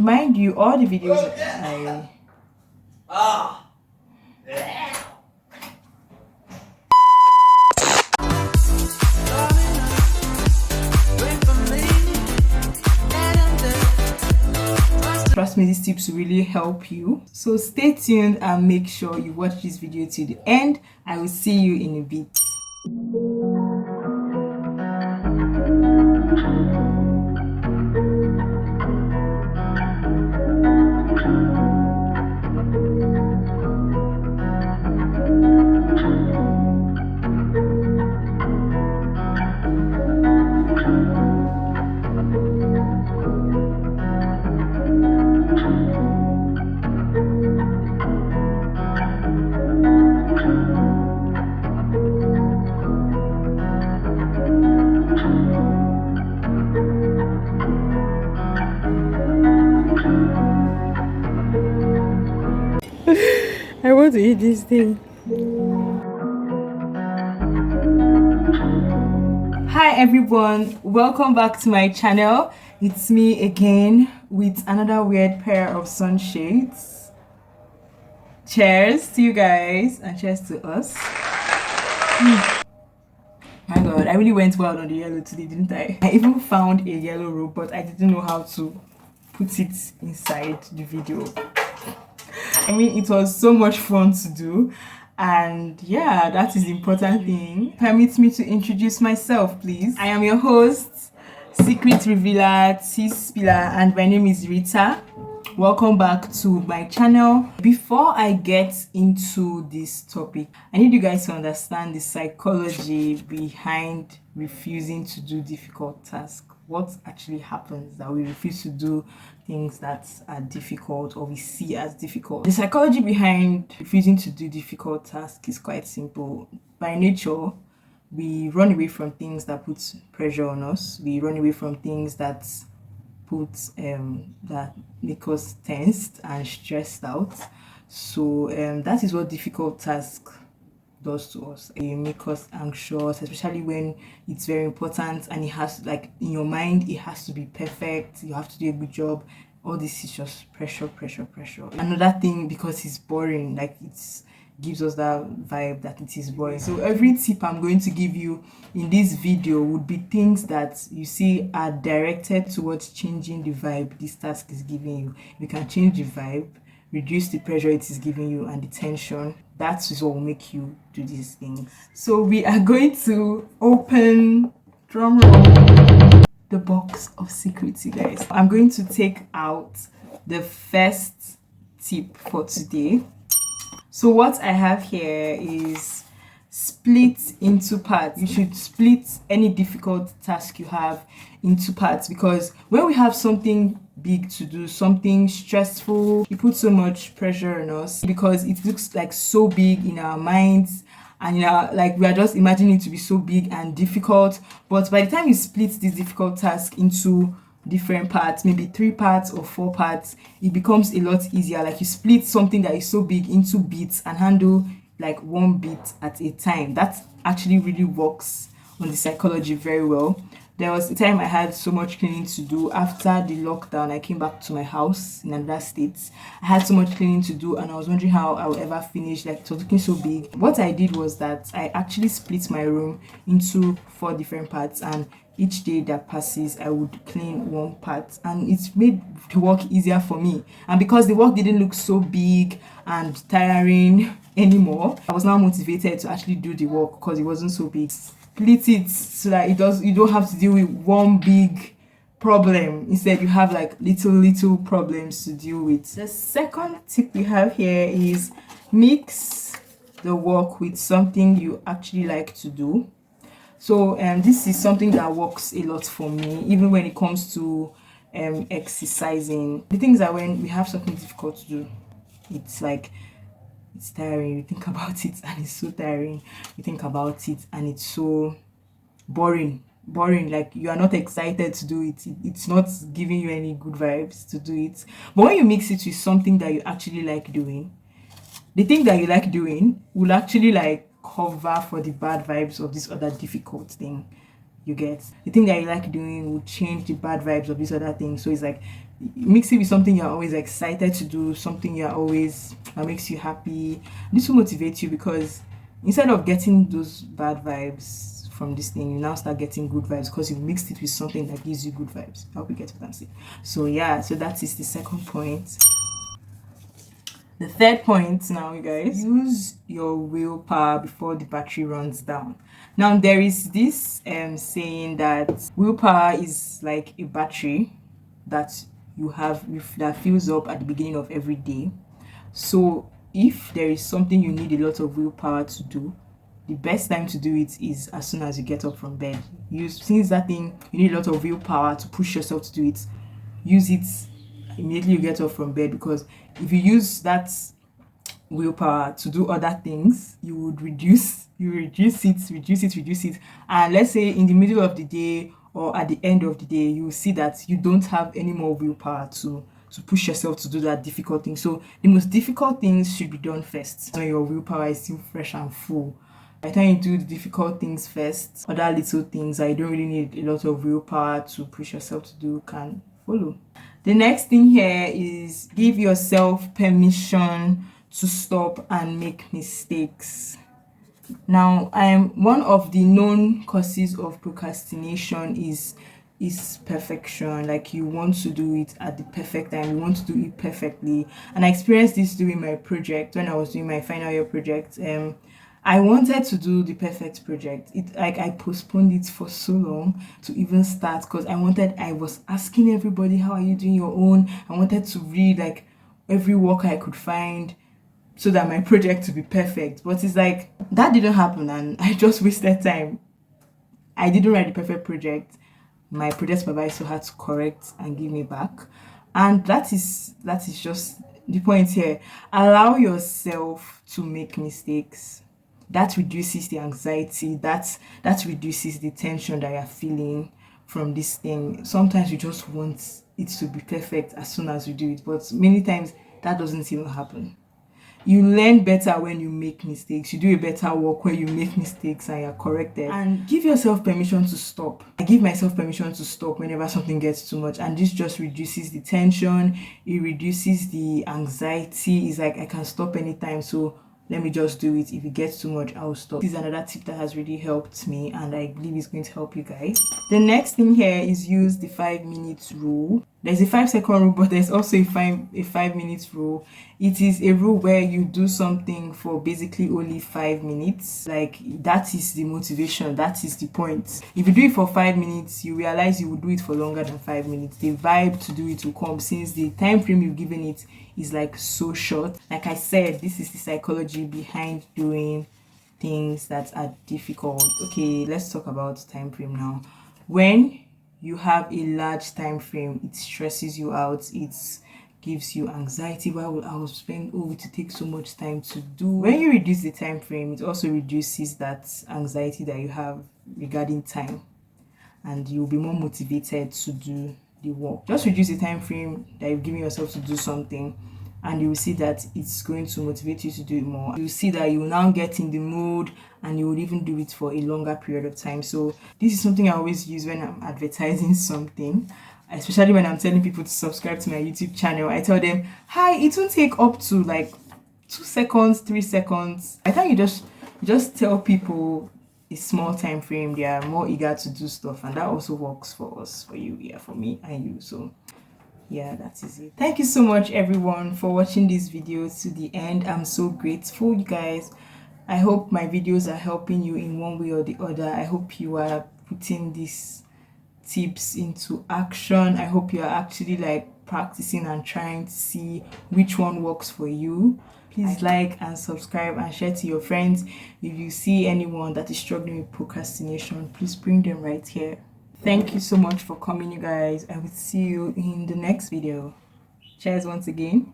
Mind you, all the videos I trust me, these tips will really help you. So stay tuned and make sure you watch this video to the end. I will see you in a bit. I want to eat this thing. Hi everyone, welcome back to my channel. It's me again with another weird pair of sunshades. Cheers to you guys and cheers to us. My god, I really went wild on the yellow today, didn't I? I even found a yellow rope, but I didn't know how to put it inside the video. I mean, it was so much fun to do, and yeah, that is the important thing. Permit me to introduce myself, please. I am your host, Secret Revealer, T-Spiller, and my name is Rita. Welcome back to my channel. Before I get into this topic, I need you guys to understand the psychology behind refusing to do difficult tasks. What actually happens that we refuse to do things that are difficult or we see as difficult. The psychology behind refusing to do difficult tasks is quite simple. By nature, we run away from things that put pressure on us. We run away from things that that make us tensed and stressed out. So that is what difficult tasks does to us. It makes us anxious, especially when it's very important and it has, like, in your mind, it has to be perfect. You have to do a good job. All this is just pressure. Another thing, because it's boring, like, it's gives us that vibe that it is boring. So every tip I'm going to give you in this video would be things that you see are directed towards changing the vibe this task is giving you. You can change the vibe, reduce the pressure it is giving you and the tension. That is what will make you do these things. So we are going to open, drum roll, the box of secrets, you guys. I'm going to take out the first tip for today. So what I have here is split into parts. You should split any difficult task you have into parts, because when we have something big to do, something stressful, it puts so much pressure on us because it looks like so big in our minds, and like we are just imagining it to be so big and difficult. But by the time you split this difficult task into different parts, maybe 3 parts or 4 parts, it becomes a lot easier. Like, you split something that is so big into bits and handle like 1 bit at a time. That actually really works on the psychology very well. There was a time I had so much cleaning to do after the lockdown. I came back to my house in another state. I had so much cleaning to do and I was wondering how I would ever finish. Like, it was looking so big. What I did was that I actually split my room into 4 different parts, and each day that passes I would clean 1 part, and it's made the work easier for me. And because the work didn't look so big and tiring anymore, I was now motivated to actually do the work because it wasn't so big. Split it so that you don't have to deal with one big problem. Instead, you have like little problems to deal with. The second tip we have here is mix the work with something you actually like to do. So this is something that works a lot for me, even when it comes to exercising. The things that when we have something difficult to do, it's like, it's tiring. You think about it and it's so tiring. You think about it and it's so boring. Like, you are not excited to do it. It's not giving you any good vibes to do it. But when you mix it with something that you actually like doing, the thing that you like doing will actually like cover for the bad vibes of this other difficult thing. You get the thing that you like doing will change the bad vibes of this other thing. So it's like Mix it with something you're always excited to do, something you're always that makes you happy. This will motivate you, because instead of getting those bad vibes from this thing, you now start getting good vibes because you mixed it with something that gives you good vibes. I hope you get what I'm saying. So yeah, so that is the second point. The third point now, you guys, use your willpower before the battery runs down. Now, there is this saying that willpower is like a battery that you have that fills up at the beginning of every day. So if there is something you need a lot of willpower to do, the best time to do it is as soon as you get up from bed. Since that thing you need a lot of willpower to push yourself to do it, use it immediately you get up from bed, because if you use that willpower to do other things, you would reduce it, and let's say in the middle of the day or at the end of the day, you will see that you don't have any more willpower to push yourself to do that difficult thing. So the most difficult things should be done first, when your willpower is still fresh and full. By the time you do the difficult things first, other little things that you don't really need a lot of willpower to push yourself to do can follow. The next thing here is give yourself permission to stop and make mistakes. Now, one of the known causes of procrastination is perfection. Like, you want to do it at the perfect time, you want to do it perfectly. And I experienced this during my project, when I was doing my final year project. I wanted to do the perfect project. I postponed it for so long to even start, because I was asking everybody, how are you doing your own? I wanted to read like every work I could find so that my project to be perfect. But it's like that didn't happen, and I just wasted time. I didn't write the perfect project. My project supervisor had to correct and give me back. And that is just the point here. Allow yourself to make mistakes. That reduces the anxiety, that reduces the tension that you're feeling from this thing. Sometimes you just want it to be perfect as soon as you do it, but many times that doesn't even happen. You learn better when you make mistakes. You do a better work when you make mistakes and you're corrected. And give yourself permission to stop. I give myself permission to stop whenever something gets too much, and this just reduces the tension, it reduces the anxiety. It's like I can stop anytime, so let me just do it. If it gets too much, I'll stop. This is another tip that has really helped me, and I believe it's going to help you guys. The next thing here is use the 5 minutes rule. There's a 5-second rule, but there's also a 5 minutes rule. It is a rule where you do something for basically only 5 minutes. Like, that is the motivation, that is the point. If you do it for 5 minutes, you realize you will do it for longer than 5 minutes. The vibe to do it will come, since the time frame you've given it is like so short. Like I said, this is the psychology behind doing things that are difficult. Okay, let's talk about time frame now. When you have a large time frame, it stresses you out, it gives you anxiety. Why will I spend it to take so much time to do? When you reduce the time frame, it also reduces that anxiety that you have regarding time, and you'll be more motivated to do the work. Just reduce the time frame that you've given yourself to do something, and you will see that it's going to motivate you to do it more. You'll see that you will now get in the mood, and you would even do it for a longer period of time. So this is something I always use when I'm advertising something, especially when I'm telling people to subscribe to my YouTube channel. I tell them, hi, it won't take up to like 2 seconds, 3 seconds. I think you just tell people a small time frame, they are more eager to do stuff, and that also works for us, for you, yeah, for me and you. So yeah, that is it. Thank you so much, everyone, for watching this video to the end. I'm so grateful, you guys. I hope my videos are helping you in one way or the other. I hope you are putting these tips into action. I hope you are actually like practicing and trying to see which one works for you. Please like and subscribe and share to your friends. If you see anyone that is struggling with procrastination, please bring them right here. Thank you so much for coming, you guys. I will see you in the next video. Cheers once again.